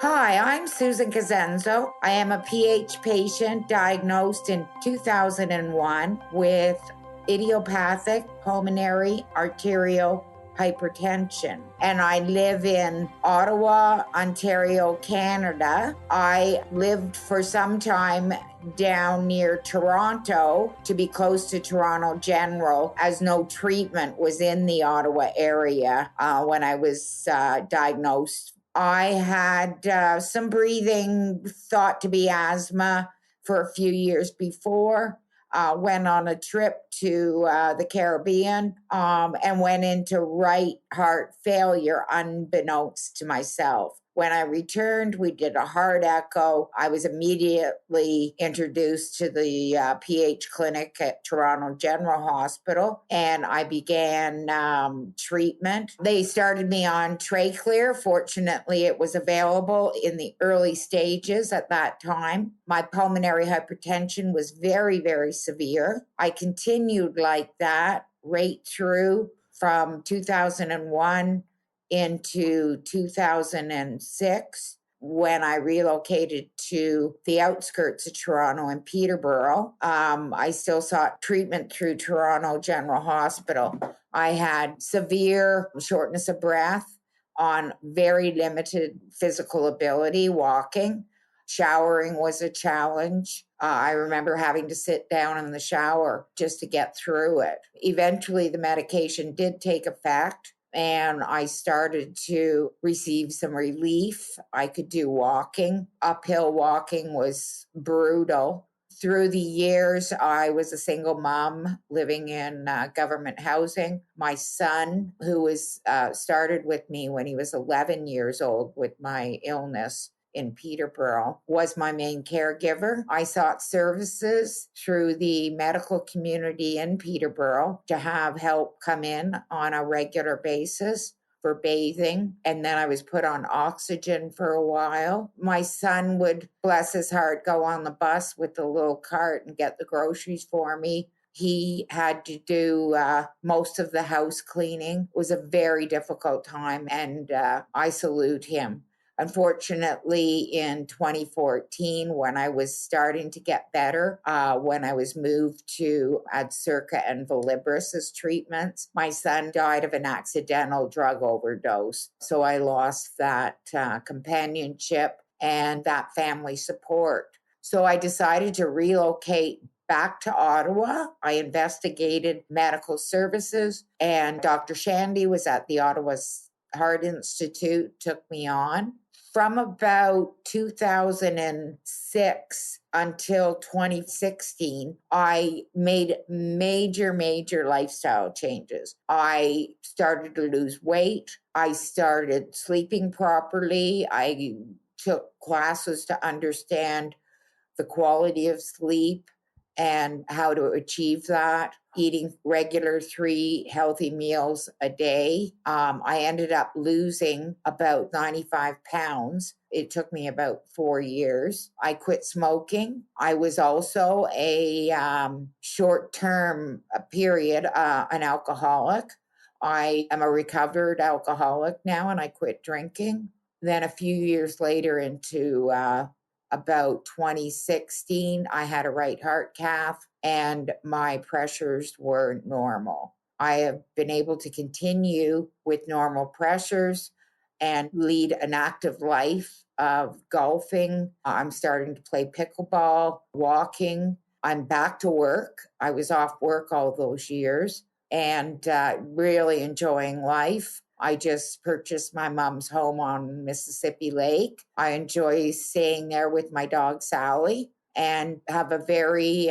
Hi, I'm Susan Cosenzo. I am a PH patient diagnosed in 2001 with idiopathic pulmonary arterial hypertension. And I live in Ottawa, Ontario, Canada. I lived for some time down near Toronto to be close to Toronto General, as no treatment was in the Ottawa area when I was diagnosed. I had some breathing thought to be asthma for a few years before. Went on a trip to the Caribbean and went into right heart failure unbeknownst to myself. When I returned, we did a heart echo. I was immediately introduced to the PH clinic at Toronto General Hospital, and I began treatment. They started me on Tracleer. Fortunately, it was available in the early stages at that time. My pulmonary hypertension was very, very severe. I continued like that right through from 2001 into 2006 when I relocated to the outskirts of Toronto in Peterborough. I still sought treatment through Toronto General Hospital. I had severe shortness of breath on very limited physical ability, walking. Showering was a challenge. I remember having to sit down in the shower just to get through it. Eventually, the medication did take effect, and I started to receive some relief. I could do walking. Uphill walking was brutal. Through the years, I was a single mom living in government housing. My son, who was started with me when he was 11 years old with my illness in Peterborough, was my main caregiver. I sought services through the medical community in Peterborough to have help come in on a regular basis for bathing. And then I was put on oxygen for a while. My son would, bless his heart, go on the bus with the little cart and get the groceries for me. He had to do most of the house cleaning. It was a very difficult time, and I salute him. Unfortunately, in 2014, when I was starting to get better, when I was moved to Adcirca and Volibris as treatments, my son died of an accidental drug overdose. So I lost that companionship and that family support. So I decided to relocate back to Ottawa. I investigated medical services, and Dr. Shandy was at the Ottawa Heart Institute, took me on. From about 2006 until 2016, I made major lifestyle changes. I started to lose weight. I started sleeping properly. I took classes to understand the quality of sleep and how to achieve that, eating regular 3 healthy meals a day. I ended up losing about 95 pounds. It took me about 4 years. I quit smoking. I was also a short-term period, an alcoholic. I am a recovered alcoholic now, and I quit drinking. Then a few years later, into about 2016, I had a right heart cath and my pressures were normal. I have been able to continue with normal pressures and lead an active life of golfing. I'm starting to play pickleball, walking. I'm back to work. I was off work all those years and really enjoying life. I just purchased my mom's home on Mississippi Lake. I enjoy staying there with my dog, Sally, and have a very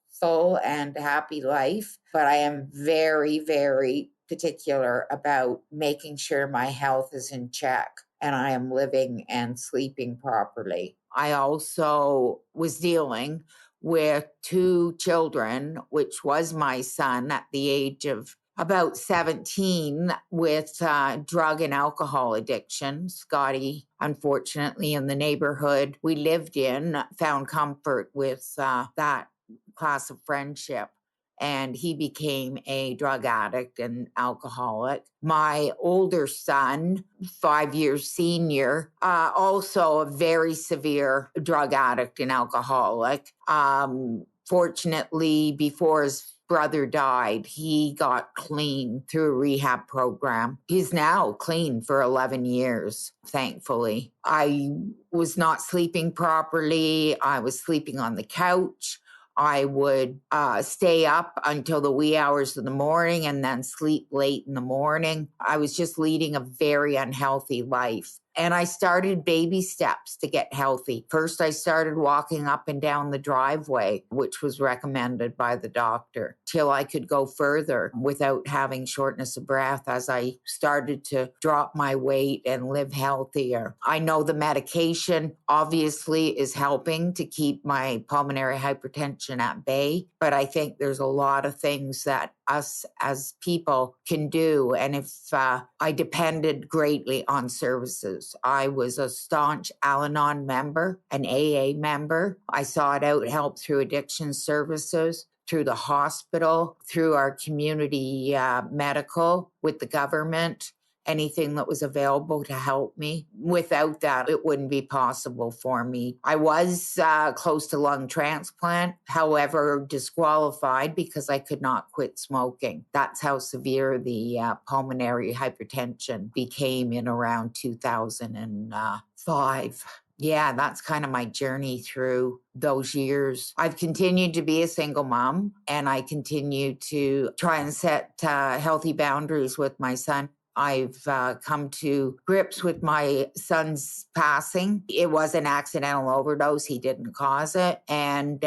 full and happy life. But I am very particular about making sure my health is in check and I am living and sleeping properly. I also was dealing with 2 children, which was my son at the age of about 17 with drug and alcohol addiction. Scotty, unfortunately, in the neighborhood we lived in, found comfort with that class of friendship. and he became a drug addict and alcoholic. My older son, 5 years senior, also a very severe drug addict and alcoholic. Fortunately, before his brother died, he got clean through a rehab program. He's now clean for 11 years, thankfully. I was not sleeping properly. I was sleeping on the couch. I would stay up until the wee hours of the morning and then sleep late in the morning. I was just leading a very unhealthy life. And I started baby steps to get healthy. First, I started walking up and down the driveway, which was recommended by the doctor, till I could go further without having shortness of breath as I started to drop my weight and live healthier. I know the medication obviously is helping to keep my pulmonary hypertension at bay, but I think there's a lot of things that us as people can do. And if I depended greatly on services, I was a staunch Al-Anon member, an AA member. I sought out help through addiction services, through the hospital, through our community medical, with the government, anything that was available to help me. Without that, it wouldn't be possible for me. I was close to lung transplant, however, disqualified because I could not quit smoking. That's how severe the pulmonary hypertension became in around 2005. Yeah, that's kind of my journey through those years. I've continued to be a single mom, and I continue to try and set healthy boundaries with my son. I've come to grips with my son's passing. It was an accidental overdose. He didn't cause it. And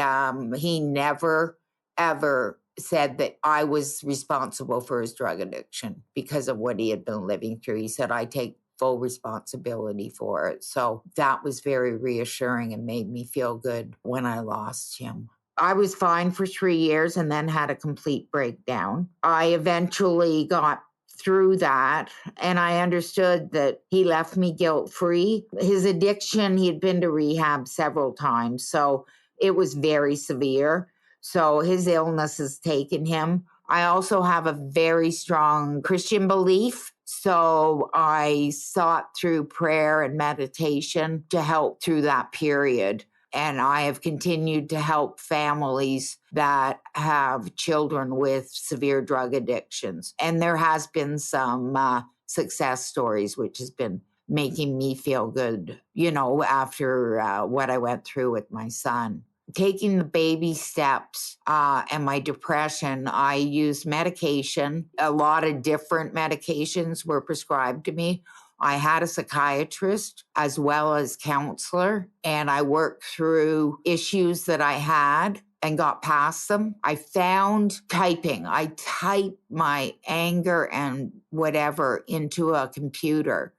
he never, ever said that I was responsible for his drug addiction because of what he had been living through. He said, I take full responsibility for it. So that was very reassuring and made me feel good when I lost him. I was fine for 3 years and then had a complete breakdown. I eventually got through that, and I understood that he left me guilt-free. His addiction, he had been to rehab several times, so it was very severe. So his illness has taken him. I also have a very strong Christian belief, so I sought through prayer and meditation to help through that period. And I have continued to help families that have children with severe drug addictions. And there has been some success stories, which has been making me feel good, after what I went through with my son. Taking the baby steps and my depression, I used medication. A lot of different medications were prescribed to me. I had a psychiatrist as well as counselor, and I worked through issues that I had and got past them. I found typing. I typed my anger and whatever into a computer,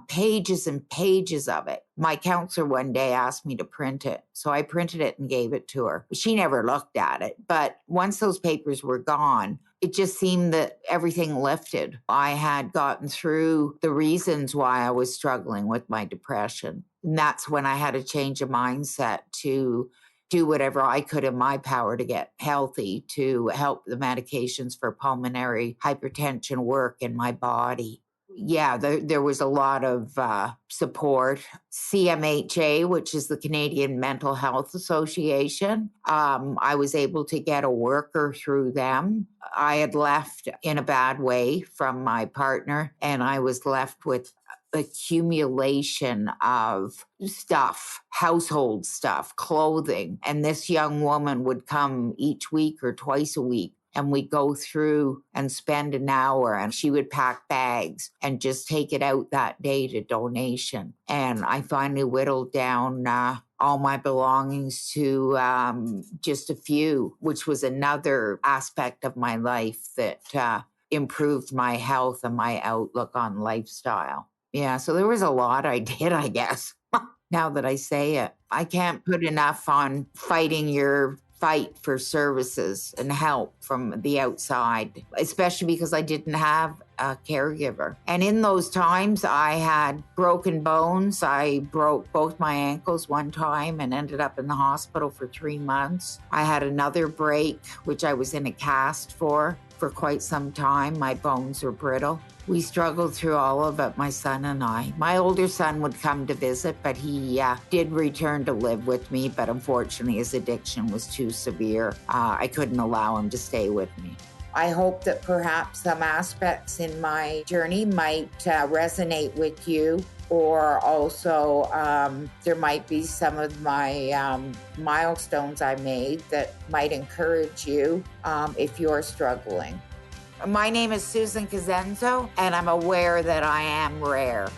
pages and pages of it. My counselor one day asked me to print it. So I printed it and gave it to her. She never looked at it. But once those papers were gone, it just seemed that everything lifted. I had gotten through the reasons why I was struggling with my depression. And that's when I had a change of mindset to do whatever I could in my power to get healthy, to help the medications for pulmonary hypertension work in my body. Yeah, there was a lot of support. CMHA, which is the Canadian Mental Health Association, I was able to get a worker through them. I had left in a bad way from my partner, and I was left with accumulation of stuff, household stuff, clothing. And this young woman would come each week or twice a week, and we'd go through and spend an hour, and she would pack bags and just take it out that day to donation. And I finally whittled down all my belongings to just a few, which was another aspect of my life that improved my health and my outlook on lifestyle. Yeah, so there was a lot I did, I guess, now that I say it. I can't put enough on fighting your fight for services and help from the outside, especially because I didn't have a caregiver. And in those times, I had broken bones. I broke both my ankles one time and ended up in the hospital for 3 months. I had another break, which I was in a cast for quite some time. My bones were brittle. We struggled through all of it, my son and I. My older son would come to visit, but he did return to live with me. But unfortunately, his addiction was too severe. I couldn't allow him to stay with me. I hope that perhaps some aspects in my journey might resonate with you, or also there might be some of my milestones I made that might encourage you if you're struggling. My name is Susan Cosenzo, and I'm aware that I am rare.